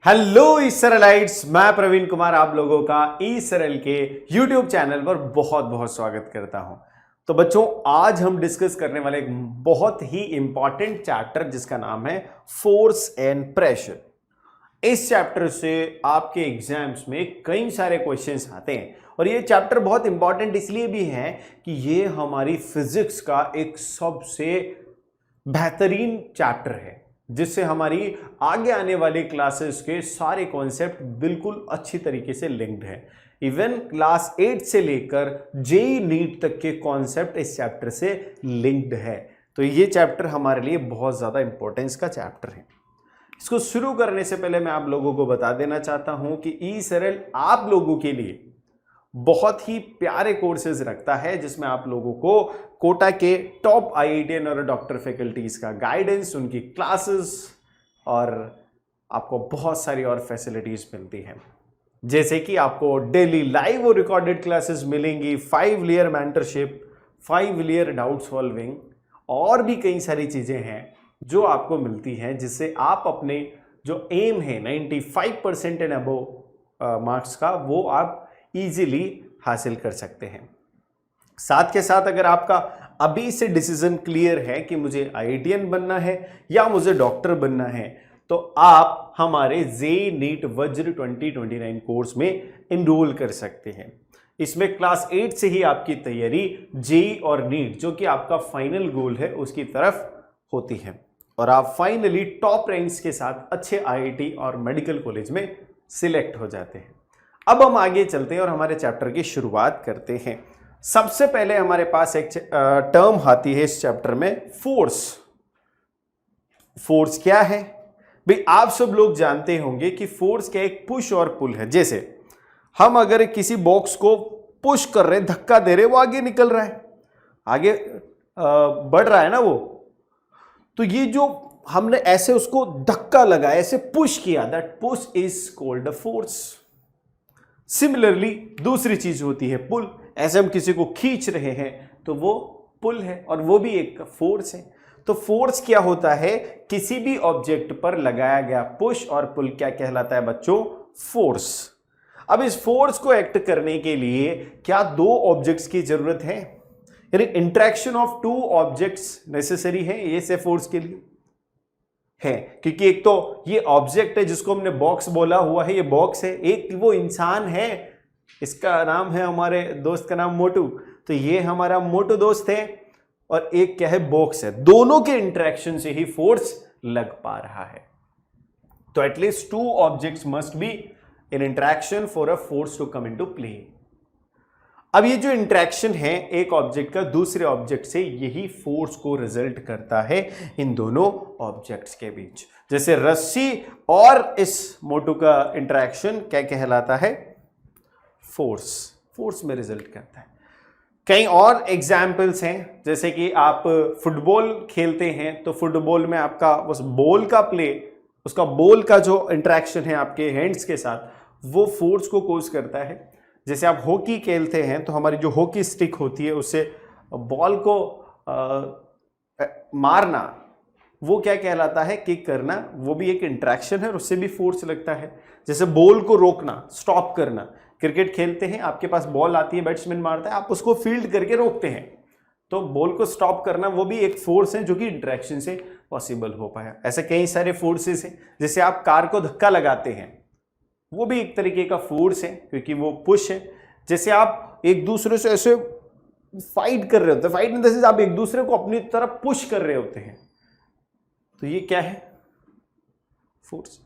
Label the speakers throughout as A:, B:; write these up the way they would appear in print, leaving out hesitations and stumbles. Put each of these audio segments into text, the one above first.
A: Hello ई सरलाइट्स, मैं प्रवीण कुमार आप लोगों का ई सरल के यूट्यूब चैनल पर बहुत बहुत स्वागत करता हूं। तो बच्चों, आज हम डिस्कस करने वाले एक बहुत ही इंपॉर्टेंट चैप्टर जिसका नाम है फोर्स एंड प्रेशर। इस चैप्टर से आपके एग्जाम्स में कई सारे क्वेश्चंस आते हैं और ये चैप्टर बहुत इंपॉर्टेंट इसलिए भी है कि ये हमारी फिजिक्स का एक सबसे बेहतरीन चैप्टर है जिससे हमारी आगे आने वाली क्लासेस के सारे कॉन्सेप्ट बिल्कुल अच्छी तरीके से लिंक्ड है। इवन क्लास 8 से लेकर जेई नीट तक के कॉन्सेप्ट इस चैप्टर से लिंक्ड है। तो ये चैप्टर हमारे लिए बहुत ज़्यादा इंपॉर्टेंस का चैप्टर है। इसको शुरू करने से पहले मैं आप लोगों को बता देना चाहता हूं कि ई सरल आप लोगों के लिए बहुत ही प्यारे कोर्सेज रखता है जिसमें आप लोगों को कोटा के टॉप आईआईटीएन और डॉक्टर फैकल्टीज का गाइडेंस, उनकी क्लासेस और आपको बहुत सारी और फैसिलिटीज मिलती हैं। जैसे कि आपको डेली लाइव और रिकॉर्डेड क्लासेस मिलेंगी, 5 layer mentorship, 5 layer doubt solving और भी कई सारी चीजें हैं जो आपको मिलती हैं जिससे आप अपने जो एम है 95% एंड अबव मार्क्स का वो आप इजीली हासिल कर सकते हैं। साथ के साथ अगर आपका अभी से डिसीजन क्लियर है कि मुझे आईआईटीएन बनना है या मुझे डॉक्टर बनना है तो आप हमारे जेईई नीट वज्र 2029 कोर्स में एनरोल कर सकते हैं। इसमें क्लास 8 से ही आपकी तैयारी जेईई और नीट जो कि आपका फाइनल गोल है उसकी तरफ होती है और आप फाइनली टॉप रैंक्स के साथ अच्छे आईआईटी और मेडिकल कॉलेज में सिलेक्ट हो जाते हैं। अब हम आगे चलते हैं और हमारे चैप्टर की शुरुआत करते हैं। सबसे पहले हमारे पास एक टर्म आती है इस चैप्टर में, फोर्स। फोर्स क्या है भाई? आप सब लोग जानते होंगे कि फोर्स क्या एक पुश और पुल है। जैसे हम अगर किसी बॉक्स को पुश कर रहे हैं, धक्का दे रहे हैं, वो आगे निकल रहा है, आगे बढ़ रहा है ना वो। तो ये जो हमने ऐसे उसको धक्का लगाया, ऐसे पुश किया, that push is called a force. Similarly दूसरी चीज होती है पुल। ऐसे हम किसी को खींच रहे हैं तो वो पुल है और वो भी एक फोर्स है। तो फोर्स क्या होता है? किसी भी ऑब्जेक्ट पर लगाया गया पुश और पुल क्या कहलाता है बच्चों? फोर्स। अब इस फोर्स को एक्ट करने के लिए क्या दो ऑब्जेक्ट्स की जरूरत है? यानी interaction of two objects necessary है ये से फोर्स के लिए है, क्योंकि एक तो ये ऑब्जेक्ट है जिसको हमने बॉक्स बोला हुआ है, ये बॉक्स है, एक वो इंसान है, इसका नाम है, हमारे दोस्त का नाम मोटू, तो ये हमारा मोटू दोस्त है, और एक क्या है? बॉक्स है। दोनों के इंटरेक्शन से ही फोर्स लग पा रहा है। तो at least two objects must be in interaction for a force to come into play. अब ये जो इंटरेक्शन है एक ऑब्जेक्ट का दूसरे ऑब्जेक्ट से, यही फोर्स को रिजल्ट करता है इन दोनों ऑब्जेक्ट्स के बीच। जैसे रस्सी और इस मोटू का इंटरेक्शन क्या कहलाता है? फोर्स। फोर्स में रिजल्ट करता है। कई और एग्जाम्पल्स हैं, जैसे कि आप फुटबॉल खेलते हैं तो फुटबॉल में आपका उस बॉल का प्ले, उसका बॉल का जो इंटरेक्शन है आपके हैंड्स के साथ, वो फोर्स को कोज करता है। जैसे आप हॉकी खेलते हैं तो हमारी जो हॉकी स्टिक होती है उससे बॉल को मारना, वो क्या कहलाता है? किक करना। वो भी एक इंटरेक्शन है और उससे भी फोर्स लगता है। जैसे बॉल को रोकना, स्टॉप करना। क्रिकेट खेलते हैं, आपके पास बॉल आती है, बैट्समैन मारता है, आप उसको फील्ड करके रोकते हैं, तो बॉल को स्टॉप करना वो भी एक फोर्स है जो कि इंटरेक्शन से पॉसिबल हो पाया। ऐसे कई सारे फोर्सेस हैं। जैसे आप कार को धक्का लगाते हैं, वो भी एक तरीके का फोर्स है क्योंकि वो पुश है। जैसे आप एक दूसरे से ऐसे फाइट कर रहे होते हैं, फाइट इन द सेंस आप एक दूसरे को अपनी तरफ पुश कर रहे होते हैं, तो ये क्या है? फोर्स।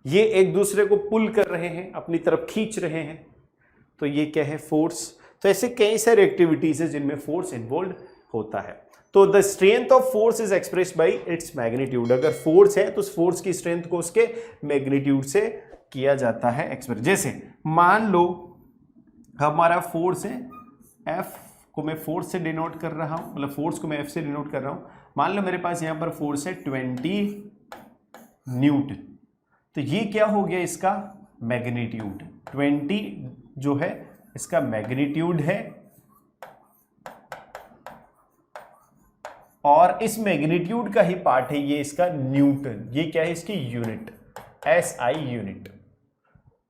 A: ये एक दूसरे को पुल कर रहे हैं, अपनी तरफ खींच रहे हैं, तो ये क्या है? फोर्स। तो ऐसे कई सारे एक्टिविटीज है जिनमें फोर्स इन्वॉल्व होता है। तो the strength of force is expressed by its magnitude. अगर फोर्स है तो उस फोर्स की स्ट्रेंथ को उसके मैग्नीट्यूड से किया जाता है एक्सप्रेस। जैसे मान लो हमारा फोर्स है F को मैं फोर्स से डिनोट कर रहा हूं, मतलब फोर्स को मैं F से डिनोट कर रहा हूं। मान लो मेरे पास यहां पर फोर्स है 20 न्यूटन, तो ये क्या हो गया? इसका मैग्नीट्यूड 20 जो है इसका मैग्नीट्यूड है, और इस मैग्नीट्यूड का ही पार्ट है ये इसका न्यूटन। ये क्या है? इसकी यूनिट SI यूनिट।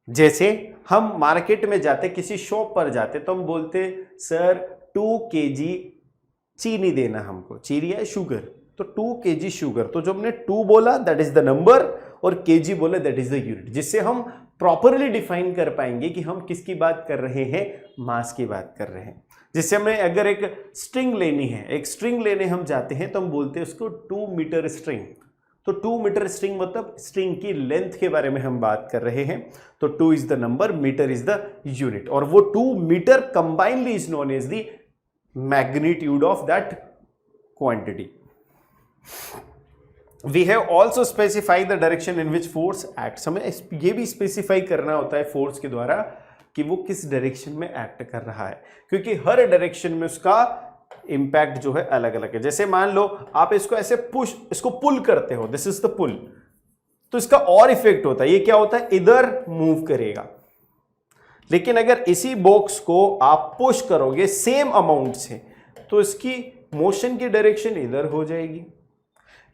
A: जैसे हम मार्केट में जाते, किसी शॉप पर जाते, तो हम बोलते सर 2 kg चीनी देना हमको, चीनी है शुगर, तो 2 kg शुगर। तो जो हमने 2 बोला दैट इज द नंबर और kg बोला दैट इज द यूनिट, जिससे हम प्रॉपरली डिफाइन कर पाएंगे कि हम किसकी बात कर रहे हैं, मास की बात कर रहे हैं। जिससे हमें अगर एक स्ट्रिंग लेनी है, एक स्ट्रिंग लेने हम जाते हैं तो हम बोलते हैं उसको 2 मीटर स्ट्रिंग। तो 2 मीटर स्ट्रिंग मतलब स्ट्रिंग की लेंथ के बारे में हम बात कर रहे हैं। तो 2 is the number, metre is the unit, और वो 2 metre combinely is known as the magnitude of that quantity. We have also specified the direction in which force acts। हमें ये भी स्पेसिफाई करना होता है फोर्स के द्वारा कि वो किस डायरेक्शन में एक्ट कर रहा है, क्योंकि हर डायरेक्शन में उसका इंपैक्ट जो है अलग अलग है। जैसे मान लो आप इसको ऐसे पुश, इसको पुल करते हो, दिस इज द पुल, तो इसका और इफेक्ट होता है, ये क्या होता है, इधर मूव करेगा। लेकिन अगर इसी बॉक्स को आप पुश करोगे सेम अमाउंट से, तो इसकी मोशन की डायरेक्शन इधर हो जाएगी।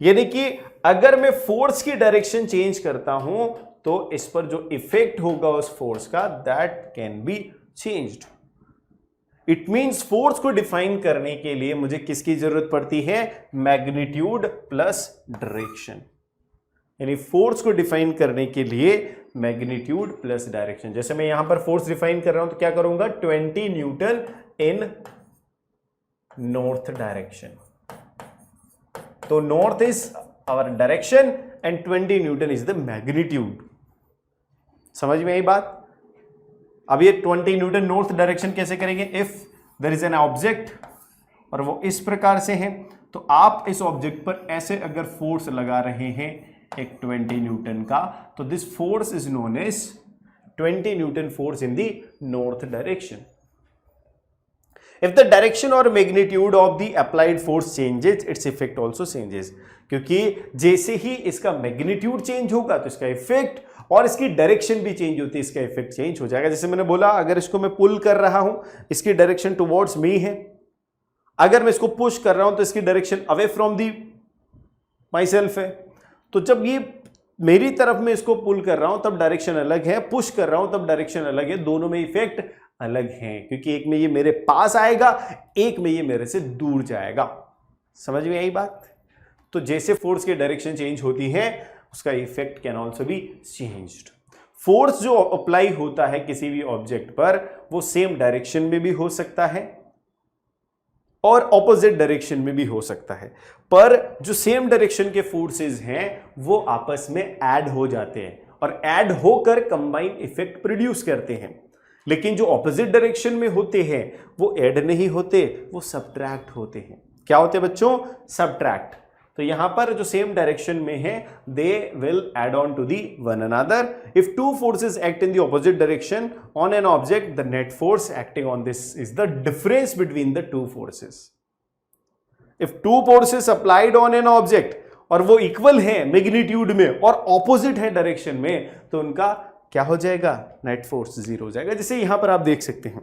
A: यानी कि अगर मैं फोर्स की डायरेक्शन चेंज करता हूं तो इस पर जो इफेक्ट होगा उस फोर्स का, that can be changed. It means force को डिफाइन करने के लिए मुझे किसकी जरूरत पड़ती है, मैग्नीट्यूड प्लस डायरेक्शन। यानी फोर्स को डिफाइन करने के लिए मैग्नीट्यूड प्लस डायरेक्शन। जैसे मैं यहां पर फोर्स डिफाइन कर रहा हूं तो क्या करूंगा, 20 न्यूटन इन नॉर्थ डायरेक्शन। तो north is our direction and 20 newton is the magnitude. समझ में आई बात। अब ये 20 न्यूटन नॉर्थ डायरेक्शन कैसे करेंगे, if there is an object और वो इस प्रकार से है, तो आप इस ऑब्जेक्ट पर ऐसे अगर फोर्स लगा रहे हैं एक 20 न्यूटन का, तो this force is known as 20 newton force in the north direction. If the direction or magnitude of the applied force changes, its effect also changes। क्योंकि जैसे ही इसका मैग्नीट्यूड चेंज होगा तो इसका इफेक्ट, और इसकी डायरेक्शन भी चेंज होती है, इसका इफेक्ट चेंज हो जाएगा। जैसे मैंने बोला, अगर इसको मैं पुल कर रहा हूं, इसकी डायरेक्शन टुवर्ड्स मी है। अगर मैं इसको पुश कर रहा हूं तो इसकी direction away from the my self है। तो जब ये मेरी तरफ में इसको पुल कर रहा हूं तब डायरेक्शन अलग है, पुश कर रहा हूं तब डायरेक्शन अलग है, दोनों में इफेक्ट अलग हैं, क्योंकि एक में ये मेरे पास आएगा, एक में ये मेरे से दूर जाएगा। समझ में आई बात। तो जैसे फोर्स की डायरेक्शन चेंज होती है, उसका effect can also be changed. Force जो अप्लाई होता है किसी भी ऑब्जेक्ट पर, वो सेम डायरेक्शन में भी हो सकता है और ऑपोजिट डायरेक्शन में भी हो सकता है, पर जो सेम डायरेक्शन के फोर्सेस हैं वो आपस में ऐड हो जाते हैं और ऐड होकर कंबाइन इफेक्ट प्रोड्यूस करते हैं। लेकिन जो ऑपोजिट डायरेक्शन में होते हैं वो ऐड नहीं होते, वो सब्ट्रैक्ट होते हैं। क्या होते हैं बच्चों, सब्ट्रैक्ट। तो यहां पर जो सेम डायरेक्शन में है, they will add on to the one another. If two forces act in the opposite direction on an object, the net force acting on this is the difference between the two forces. If two forces applied on an object और वो equal है magnitude में और opposite है direction में, तो उनका क्या हो जाएगा, नेट फोर्स जीरो हो जाएगा। जैसे यहां पर आप देख सकते हैं,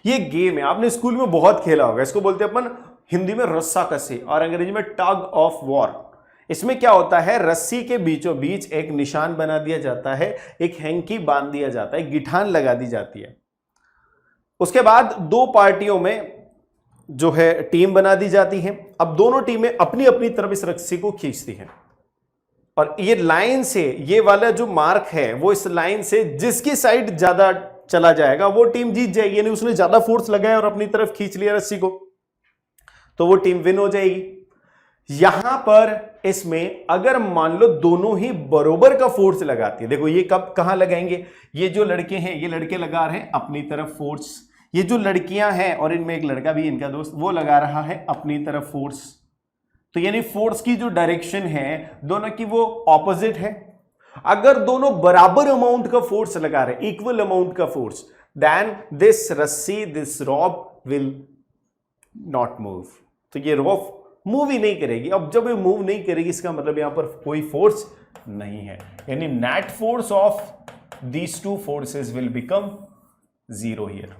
A: ये गेम है, आपने स्कूल में बहुत खेला होगा। इसको बोलते हैं अपन हिंदी में रस्सा कसी और अंग्रेजी में टग ऑफ वॉर। इसमें क्या होता है, रस्सी के बीचों बीच एक निशान बना दिया जाता है, एक हैंकी बांध दिया जाता है, गिठान लगा दी जाती है। उसके बाद दो पार्टियों में जो है टीम बना दी जाती है। अब दोनों टीमें अपनी अपनी तरफ इस रस्सी को खींचती हैं और ये लाइन से, ये वाला जो मार्क है वो इस लाइन से जिसकी साइड ज्यादा चला जाएगा वो टीम जीत जाएगी। यानी उसने ज्यादा फोर्स लगाया और अपनी तरफ खींच लिया रस्सी को, तो वो टीम विन हो जाएगी। यहां पर इसमें अगर मान लो दोनों ही बरोबर का फोर्स लगाती है, देखो ये कब कहां लगाएंगे, ये जो लड़के हैं, ये लड़के लगा रहे हैं अपनी तरफ फोर्स, ये जो लड़कियां हैं और इनमें एक लड़का भी इनका दोस्त, वो लगा रहा है अपनी तरफ फोर्स। तो यानी फोर्स की जो डायरेक्शन है दोनों की वो ऑपोजिट है। अगर दोनों बराबर अमाउंट का फोर्स लगा रहे, इक्वल अमाउंट का फोर्स, देन दिस रस्सी, this rope will not move. तो ये रॉप मूव ही नहीं करेगी। अब जब ये मूव नहीं करेगी इसका मतलब यहां पर कोई फोर्स नहीं है, यानी net force of these two forces will become zero here.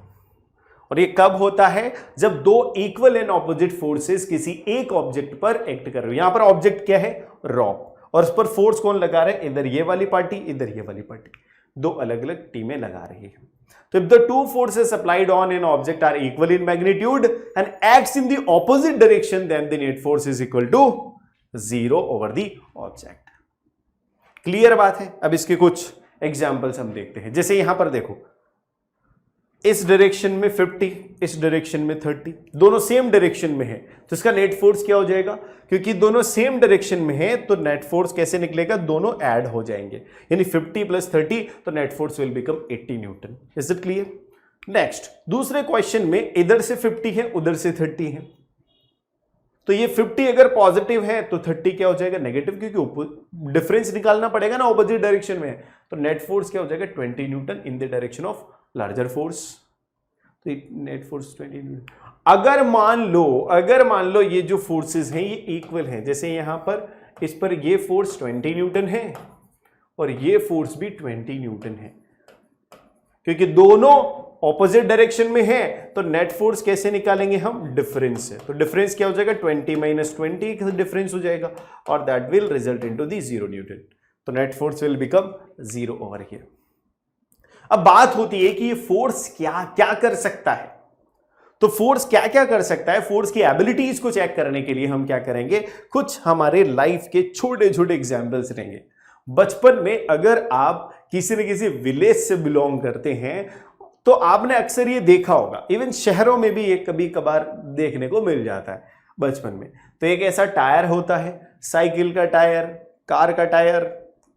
A: और ये कब होता है, जब दो इक्वल एंड ऑपोजिट फोर्सेस किसी एक ऑब्जेक्ट पर एक्ट कर रहे हो। यहां पर ऑब्जेक्ट क्या है, रॉक, और उस पर फोर्स कौन लगा रहा है, इधर ये वाली पार्टी, इधर ये वाली पार्टी, दो अलग अलग टीमें लगा रही है। तो if the two forces applied on an object are equal in magnitude and acts in the opposite direction, then the net force is equal to 0 over the object। Clear बात है। अब इसके कुछ एग्जांपल्स हम देखते हैं। जैसे यहां पर देखो, इस डायरेक्शन में 50, इस डायरेक्शन में 30, दोनों सेम डायरेक्शन में है, तो इसका नेट फोर्स क्या हो जाएगा, क्योंकि दोनों सेम डायरेक्शन में है तो नेट फोर्स कैसे निकलेगा, दोनों ऐड हो जाएंगे, यानी 50 + 30, तो net force will become 80 Newton. Is it clear? Next, दूसरे क्वेश्चन में इधर से 50 है, उधर से 30 है, तो ये 50 अगर पॉजिटिव है तो 30 क्या हो जाएगा, नेगेटिव, क्योंकि डिफरेंस निकालना पड़ेगा ना, ऑपोजिट डायरेक्शन में है, तो नेट फोर्स क्या हो जाएगा, 20 newton in the direction of larger force. तो नेट फोर्स 20 न्यूटन। अगर मान लो ये जो फोर्सेस हैं ये इक्वल हैं, जैसे यहां पर इस पर ये फोर्स 20 न्यूटन है और ये फोर्स भी 20 न्यूटन है, क्योंकि दोनों ऑपोजिट डायरेक्शन में है, तो नेट फोर्स कैसे निकालेंगे हम, डिफरेंस से। तो डिफरेंस क्या हो जाएगा, 20 - 20 का डिफरेंस हो जाएगा, और that will result into the 0 newton. तो net force will become 0 over here. अब बात होती है कि ये फोर्स क्या क्या कर सकता है। तो फोर्स क्या क्या कर सकता है, फोर्स की एबिलिटीज को चेक करने के लिए हम क्या करेंगे, कुछ हमारे लाइफ के छोटे छोटे एग्जाम्पल्स लेंगे। बचपन में अगर आप किसी न किसी विलेज से बिलोंग करते हैं तो आपने अक्सर ये देखा होगा, इवन शहरों में भी ये कभी कभार देखने को मिल जाता है बचपन में। तो एक ऐसा टायर होता है, साइकिल का टायर, कार का टायर,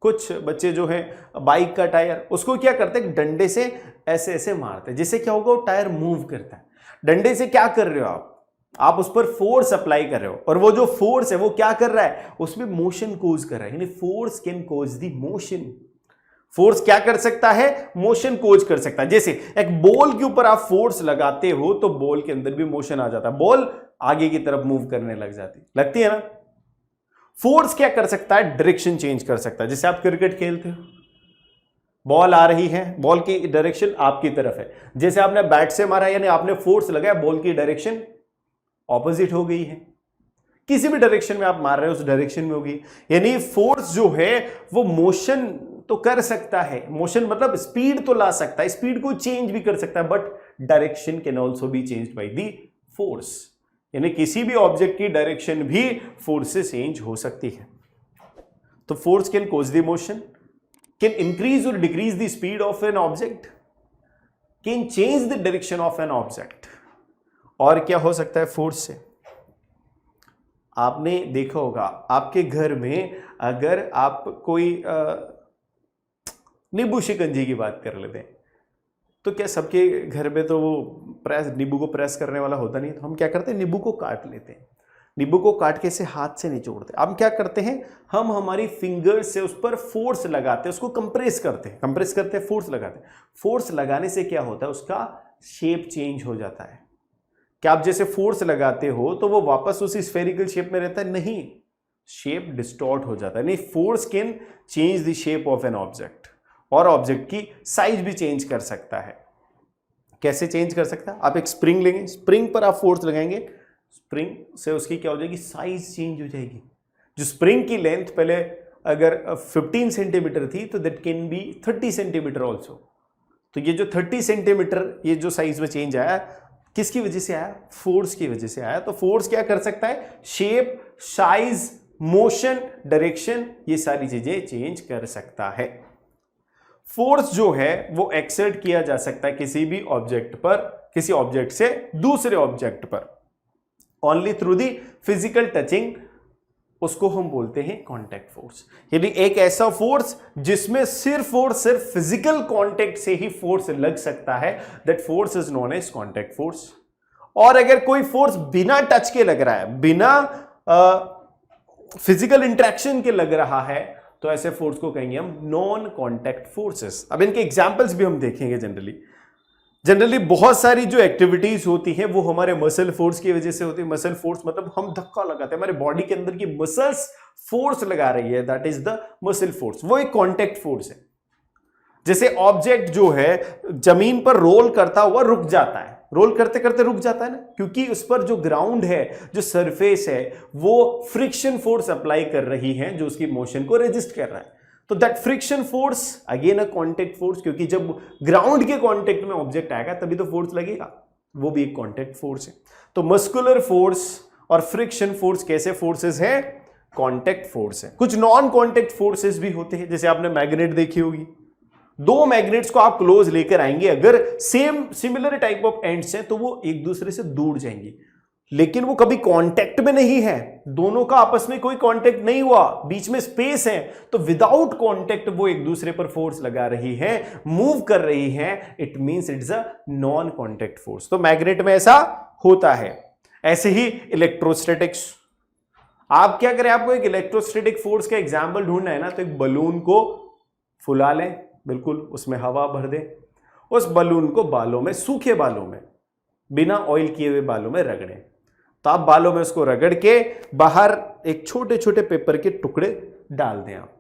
A: कुछ बच्चे जो हैं बाइक का टायर, उसको क्या करते हैं, डंडे से ऐसे ऐसे मारते हैं, जिससे क्या होगा, वो टायर मूव करता है। डंडे से क्या कर रहे हो आप उस पर फोर्स अप्लाई कर रहे हो, और वो जो फोर्स है वो क्या कर रहा है, उसमें मोशन कोज कर रहा है, यानी force can cause the motion. Force क्या कर सकता है, मोशन कोज कर सकता है। जैसे एक बॉल के ऊपर आप फोर्स लगाते हो तो बॉल के अंदर भी मोशन आ जाता है, बॉल आगे की तरफ मूव करने लगती है ना। फोर्स क्या कर सकता है, डायरेक्शन चेंज कर सकता है। जैसे आप क्रिकेट खेलते हो, बॉल आ रही है, बॉल की डायरेक्शन आपकी तरफ है, जैसे आपने बैट से मारा यानी आपने फोर्स लगाया, बॉल की डायरेक्शन ऑपोजिट हो गई है। किसी भी डायरेक्शन में आप मार रहे हो उस डायरेक्शन में होगी, यानी फोर्स जो है वो मोशन तो कर सकता है, मोशन मतलब स्पीड तो ला सकता है, स्पीड को चेंज भी कर सकता है, but direction can also be changed by the force, यानी किसी भी ऑब्जेक्ट की डायरेक्शन भी फोर्स से चेंज हो सकती है। तो force can cause the motion, can increase और decrease the speed of an object, can change the direction of an object. और क्या हो सकता है फोर्स से, आपने देखा होगा आपके घर में अगर आप कोई नींबू शिकंजी की बात कर लेते हैं, तो क्या सबके घर में तो वो प्रेस, नींबू को प्रेस करने वाला होता नहीं, तो हम क्या करते हैं, नींबू को काट लेते हैं। नींबू को काट के इसे हाथ से निचोड़ते हैं। अब क्या करते हैं, हम हमारी फिंगर से उस पर फोर्स लगाते हैं, उसको कंप्रेस करते हैं, फोर्स लगाते हैं। फोर्स लगाने से क्या होता है, उसका शेप चेंज हो जाता है। क्या आप जैसे फोर्स लगाते हो तो वो वापस उसी स्फेरिकल शेप में रहता है, नहीं, शेप डिस्टॉर्ट हो जाता है। नहीं, force can change the shape of an object, और ऑब्जेक्ट की साइज भी चेंज कर सकता है। कैसे चेंज कर सकता है, आप एक स्प्रिंग लेंगे, स्प्रिंग पर आप फोर्स लगाएंगे, स्प्रिंग से उसकी क्या हो जाएगी, साइज चेंज हो जाएगी। जो स्प्रिंग की लेंथ पहले अगर 15 सेंटीमीटर थी तो that can be 30 centimetre also. तो ये जो 30 सेंटीमीटर ये जो साइज में चेंज आया, किसकी वजह से आया, फोर्स की वजह से आया। तो फोर्स क्या कर सकता है, शेप, साइज, मोशन, डायरेक्शन, ये सारी चीजें चेंज कर सकता है। फोर्स जो है वो एक्सर्ट किया जा सकता है किसी भी ऑब्जेक्ट पर, किसी ऑब्जेक्ट से दूसरे ऑब्जेक्ट पर, only through the physical touching, उसको हम बोलते हैं कांटेक्ट फोर्स। यानी एक ऐसा फोर्स जिसमें सिर्फ और सिर्फ फिजिकल कांटेक्ट से ही फोर्स लग सकता है, that force is known as contact force. और अगर कोई फोर्स बिना टच के लग रहा है, बिना फिजिकल इंटरेक्शन के लग रहा है, तो ऐसे फोर्स को कहेंगे हम नॉन कांटेक्ट फोर्सेस। अब इनके एग्जांपल्स भी हम देखेंगे। जनरली बहुत सारी जो एक्टिविटीज होती हैं वो हमारे मसल फोर्स की वजह से होती है। मसल फोर्स मतलब हम धक्का लगाते हैं, हमारे बॉडी के अंदर की मसल्स फोर्स लगा रही है, that is the muscle force, वो एक कांटेक्ट फोर्स है। जैसे ऑब्जेक्ट जो है जमीन पर रोल करता हुआ रुक जाता है, रोल करते करते रुक जाता है ना, क्योंकि उस पर जो ग्राउंड है, जो सरफेस है, वो फ्रिक्शन फोर्स अप्लाई कर रही है जो उसकी मोशन को रेजिस्ट कर रहा है। तो that friction force again a contact force, क्योंकि जब ग्राउंड के कांटेक्ट में ऑब्जेक्ट आएगा तभी तो फोर्स लगेगा, वो भी एक कांटेक्ट फोर्स है। तो मस्कुलर फोर्स और फ्रिक्शन फोर्स कैसे फोर्सेस हैं? कांटेक्ट फोर्स है। कुछ नॉन कांटेक्ट फोर्सेस भी होते हैं, जैसे आपने मैग्नेट देखी होगी, दो मैग्नेट्स को आप क्लोज लेकर आएंगे, अगर same similar type of ends हैं तो वो एक दूसरे से दूर जाएंगे, लेकिन वो कभी कांटेक्ट में नहीं है, दोनों का आपस में कोई कांटेक्ट नहीं हुआ, बीच में स्पेस है, तो विदाउट कांटेक्ट वो एक दूसरे पर फोर्स लगा रही है, मूव कर रही है, it means it's a non contact force. तो मैग्नेट में ऐसा होता है। ऐसे ही इलेक्ट्रोस्टैटिक्स, आप क्या करें, आपको एक इलेक्ट्रोस्टैटिक फोर्स का एग्जांपल ढूंढना है ना, तो एक बलून को फुला लें, बिल्कुल उसमें हवा भर दें, उस बलून को बालों में, सूखे बालों में, बिना ऑयल किए हुए बालों में रगड़ें, तो आप बालों में उसको रगड़ के बाहर एक छोटे छोटे पेपर के टुकड़े डाल दें आप।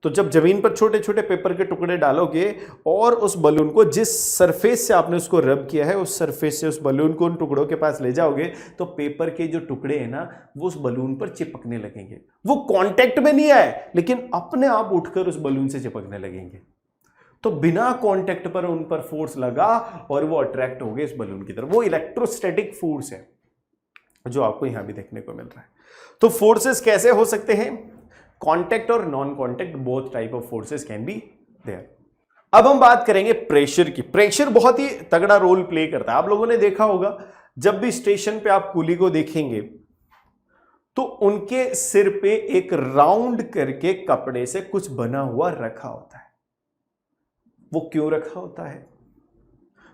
A: तो जब जमीन पर छोटे छोटे पेपर के टुकड़े डालोगे और उस बलून को जिस सरफेस से आपने उसको रब किया है उस सरफेस से उस बलून को उन टुकड़ों के पास ले जाओगे, तो पेपर के जो टुकड़े हैं ना वो उस बलून पर चिपकने लगेंगे। वो कांटेक्ट में नहीं आए लेकिन अपने आप उठकर उस बलून से चिपकने लगेंगे। तो बिना कांटेक्ट पर उन पर फोर्स लगा और वो अट्रैक्ट हो गए इस बलून की तरफ। वो इलेक्ट्रोस्टैटिक फोर्स है जो आपको यहां भी देखने को मिल रहा है। तो फोर्सेस कैसे हो सकते हैं? कांटेक्ट और non contact, both type of forces can be there. अब हम बात करेंगे प्रेशर की। प्रेशर बहुत ही तगड़ा रोल प्ले करता है। आप लोगों ने देखा होगा, जब भी स्टेशन पे आप कुली को देखेंगे तो उनके सिर पे एक राउंड करके कपड़े से कुछ बना हुआ रखा होता है। वो क्यों रखा होता है?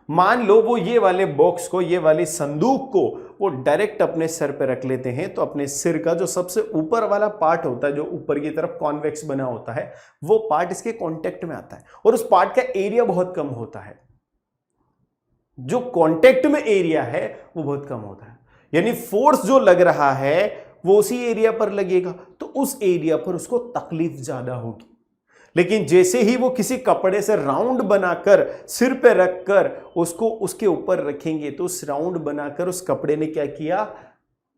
A: मान लो वो ये वाले बॉक्स को, ये वाली संदूक को वो डायरेक्ट अपने सर पे रख लेते हैं, तो अपने सिर का जो सबसे ऊपर वाला पार्ट होता है, जो ऊपर की तरफ कॉन्वेक्स बना होता है, वो पार्ट इसके कांटेक्ट में आता है और उस पार्ट का एरिया बहुत कम होता है। जो कांटेक्ट में एरिया है वो बहुत कम होता है, यानी फोर्स जो लग रहा है वो उसी एरिया पर लगेगा, तो उस एरिया पर उसको तकलीफ ज्यादा होगी। लेकिन जैसे ही वो किसी कपड़े से राउंड बनाकर सिर पे रखकर उसको उसके ऊपर रखेंगे, तो उस राउंड बनाकर उस कपड़े ने क्या किया,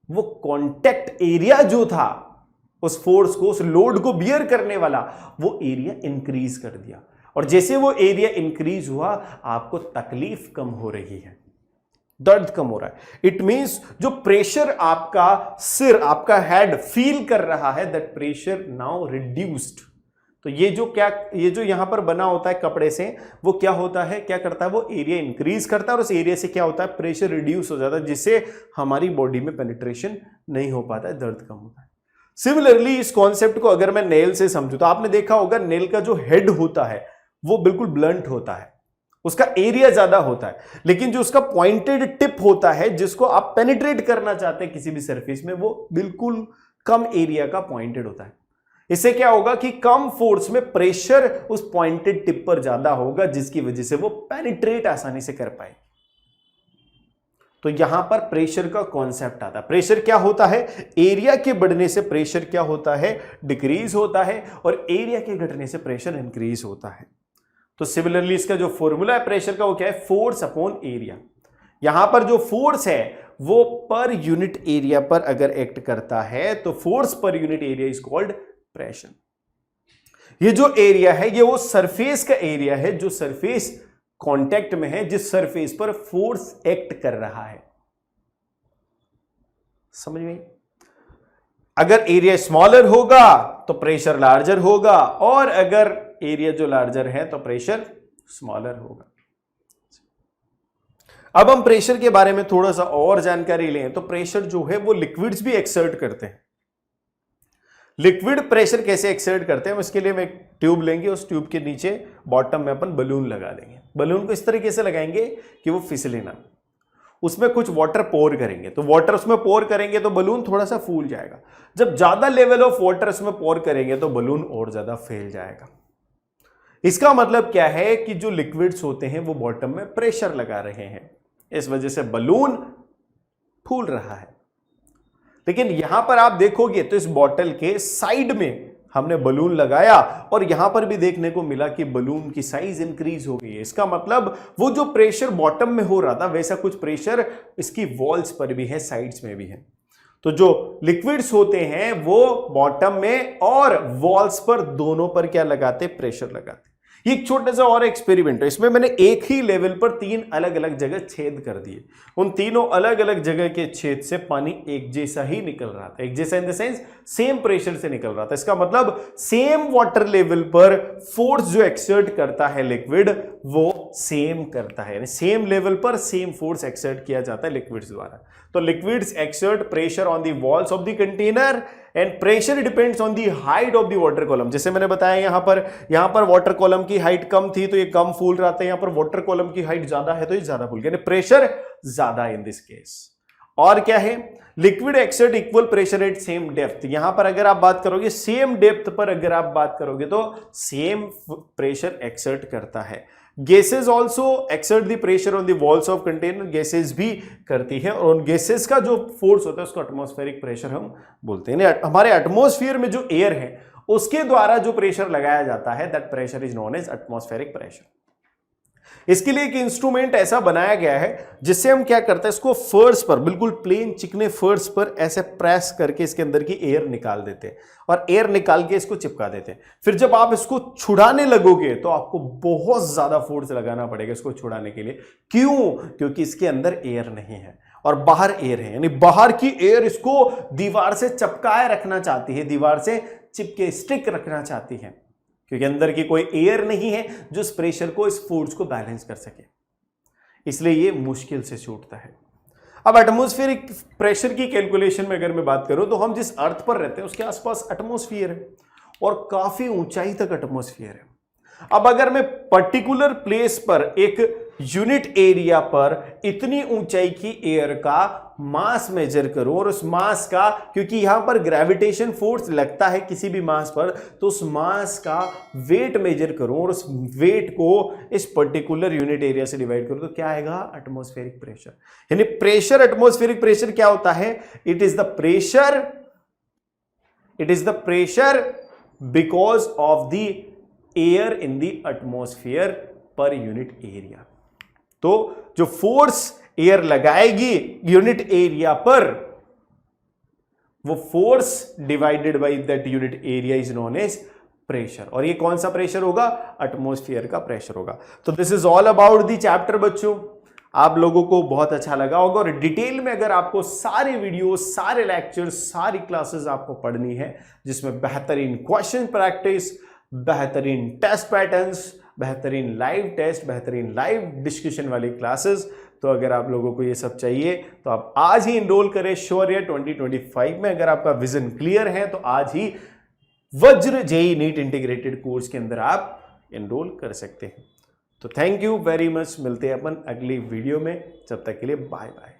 A: वो कांटेक्ट एरिया जो था उस फोर्स को, उस लोड को बियर करने वाला, वो एरिया इंक्रीज कर दिया। और जैसे वो एरिया इंक्रीज हुआ, आपको तकलीफ कम हो रही है, दर्द कम हो रहा है। इट मींस जो प्रेशर आपका सिर, आपका हेड फील कर रहा है, दैट प्रेशर नाउ रिड्यूस्ड। तो ये जो यहां पर बना होता है कपड़े से, वो क्या होता है, क्या करता है, वो एरिया इंक्रीज करता है और उस एरिया से क्या होता है, प्रेशर रिड्यूस हो जाता है, जिससे हमारी बॉडी में पेनिट्रेशन नहीं हो पाता है, दर्द कम होता है। सिमिलरली इस कॉन्सेप्ट को अगर मैं नेल से समझूं, तो आपने देखा होगा नेल का जो हेड होता है वो बिल्कुल ब्लंट होता है, उसका एरिया ज्यादा होता है, लेकिन जो उसका पॉइंटेड टिप होता है, जिसको आप पेनिट्रेट करना चाहते हैं किसी भी सरफेस में, वो बिल्कुल कम एरिया का पॉइंटेड होता है। इससे क्या होगा कि कम फोर्स में प्रेशर उस पॉइंटेड टिप पर ज्यादा होगा, जिसकी वजह से वो पेनिट्रेट आसानी से कर पाए। तो यहां पर प्रेशर का कॉन्सेप्ट आता है। प्रेशर क्या होता है? एरिया के बढ़ने से प्रेशर क्या होता है, डिक्रीज होता है, और एरिया के घटने से प्रेशर इंक्रीज होता है। तो सिमिलरली इसका जो फॉर्मूला है प्रेशर का, वो क्या है, फोर्स अपॉन एरिया। यहां पर जो फोर्स है वो पर यूनिट एरिया पर अगर एक्ट करता है, तो फोर्स पर unit area is called pressure. ये जो एरिया है ये वो सरफेस का एरिया है जो सरफेस कांटेक्ट में है, जिस सरफेस पर फोर्स एक्ट कर रहा है। समझ में? अगर एरिया स्मॉलर होगा तो प्रेशर लार्जर होगा, और अगर एरिया जो लार्जर है तो प्रेशर स्मॉलर होगा। अब हम प्रेशर के बारे में थोड़ा सा और जानकारी लें, तो प्रेशर जो है वो लिक्विड्स भी एक्सर्ट करते हैं। लिक्विड प्रेशर कैसे एक्सर्ट करते हैं, उसके लिए हम एक ट्यूब लेंगे, उस ट्यूब के नीचे बॉटम में अपन बलून लगा देंगे। बलून को इस तरीके से लगाएंगे कि वो फिसले ना। उसमें कुछ वाटर पोर करेंगे, तो वाटर उसमें पोर करेंगे तो बलून थोड़ा सा फूल जाएगा। जब ज्यादा लेवल ऑफ वाटर उसमें पोर करेंगे तो बलून और ज्यादा फैल जाएगा। इसका मतलब क्या है कि जो लिक्विड्स होते हैं वो बॉटम में प्रेशर लगा रहे हैं, इस वजह से बलून फूल रहा है। लेकिन यहां पर आप देखोगे तो इस बॉटल के साइड में हमने बलून लगाया और यहां पर भी देखने को मिला कि बलून की साइज इंक्रीज हो गई है। इसका मतलब वो जो प्रेशर बॉटम में हो रहा था वैसा कुछ प्रेशर इसकी वॉल्स पर भी है, साइड्स में भी है। तो जो लिक्विड्स होते हैं वो बॉटम में और वॉल्स पर दोनों पर क्या लगाते, प्रेशर लगाते। ये एक छोटा सा और एक्सपेरिमेंट है, इसमें मैंने एक ही लेवल पर 3 अलग अलग जगह छेद कर दिए। उन तीनों अलग अलग जगह के छेद से पानी एक जैसा ही निकल रहा था, एक जैसा in the sense same pressure से निकल रहा था। इसका मतलब सेम वाटर लेवल पर फोर्स जो एक्सर्ट करता है लिक्विड वो सेम करता है, यानी सेम लेवल पर सेम फोर्स एक्सर्ट किया जाता है लिक्विड्स द्वारा। तो liquids exert pressure on the walls of the container and pressure depends on the height of the water column. जैसे मैंने बताया यहां पर वाटर कॉलम की हाइट कम थी तो ये कम फूल रहा था, यहां पर वाटर कॉलम की हाइट ज्यादा है तो ये ज्यादा फूल गया, यानी प्रेशर ज्यादा इन दिस केस। और क्या है, liquid exert equal pressure at same depth. यहां पर अगर आप बात करोगे सेम डेप्थ पर अगर आप बात करोगे तो सेम प्रेशर एक्सर्ट करता है। Gases also exert the pressure on the walls of container, gases भी करती है और उन गैसेस का जो फोर्स होता है उसको एटमॉस्फेरिक प्रेशर हम बोलते हैं। हमारे एटमॉस्फेयर में जो एयर है उसके द्वारा जो प्रेशर लगाया जाता है that pressure is known as atmospheric pressure. इसके लिए एक इंस्ट्रूमेंट ऐसा बनाया गया है जिससे हम क्या करते हैं, इसको फर्श पर, बिल्कुल प्लेन चिकने फर्श पर ऐसे प्रेस करके इसके अंदर की एयर निकाल देते हैं और एयर निकाल के इसको चिपका देते हैं। फिर जब आप इसको छुड़ाने लगोगे तो आपको बहुत ज्यादा फोर्स लगाना पड़ेगा इसको छुड़ाने के लिए। क्यों? क्योंकि इसके अंदर एयर नहीं है और बाहर एयर है, यानी बाहर की एयर इसको दीवार से चिपकाए रखना चाहती है, दीवार से चिपके स्टिक रखना चाहती है, क्योंकि अंदर की कोई एयर नहीं है जो इस प्रेशर को, इस फोर्स को बैलेंस कर सके, इसलिए ये मुश्किल से छूटता है। अब एटमॉस्फेरिक प्रेशर की कैलकुलेशन में अगर मैं बात करूं तो हम जिस अर्थ पर रहते हैं उसके आसपास एटमॉस्फेयर है और काफी ऊंचाई तक एटमॉस्फेयर है। अब अगर मैं पर्टिकुलर प्लेस पर एक यूनिट एरिया पर इतनी ऊंचाई की एयर का मास मेजर करूं और उस मास का, क्योंकि यहां पर ग्रेविटेशन फोर्स लगता है किसी भी मास पर, तो उस मास का वेट मेजर करूं और उस वेट को इस पर्टिकुलर यूनिट एरिया से डिवाइड करूं तो क्या आएगा, एटमॉस्फेरिक प्रेशर। यानी प्रेशर, एटमॉस्फेरिक प्रेशर क्या होता है, it is the pressure because of the air in the atmosphere per unit area. तो जो फोर्स एयर लगाएगी यूनिट एरिया पर, वो force divided by that unit area is known as pressure. और ये कौन सा प्रेशर होगा, एटमॉस्फेयर का प्रेशर होगा। तो this is all about the chapter बच्चों। आप लोगों को बहुत अच्छा लगा होगा और डिटेल में अगर आपको सारे वीडियो, सारे लेक्चर्स, सारी क्लासेस आपको पढ़नी है जिसमें बेहतरीन क्वेश्चन प्रैक्टिस, बेहतरीन टेस्ट पैटर्न्स, बेहतरीन लाइव टेस्ट, बेहतरीन लाइव डिस्कशन वाली क्लासेस, तो अगर आप लोगों को ये सब चाहिए तो आप आज ही इनरोल करें शौर्य 2025 में। अगर आपका विजन क्लियर है तो आज ही वज्र जेईई नीट इंटीग्रेटेड कोर्स के अंदर आप इनरोल कर सकते हैं। तो थैंक यू वेरी मच, मिलते हैं अपन अगली वीडियो में, जब तक के लिए बाय बाय।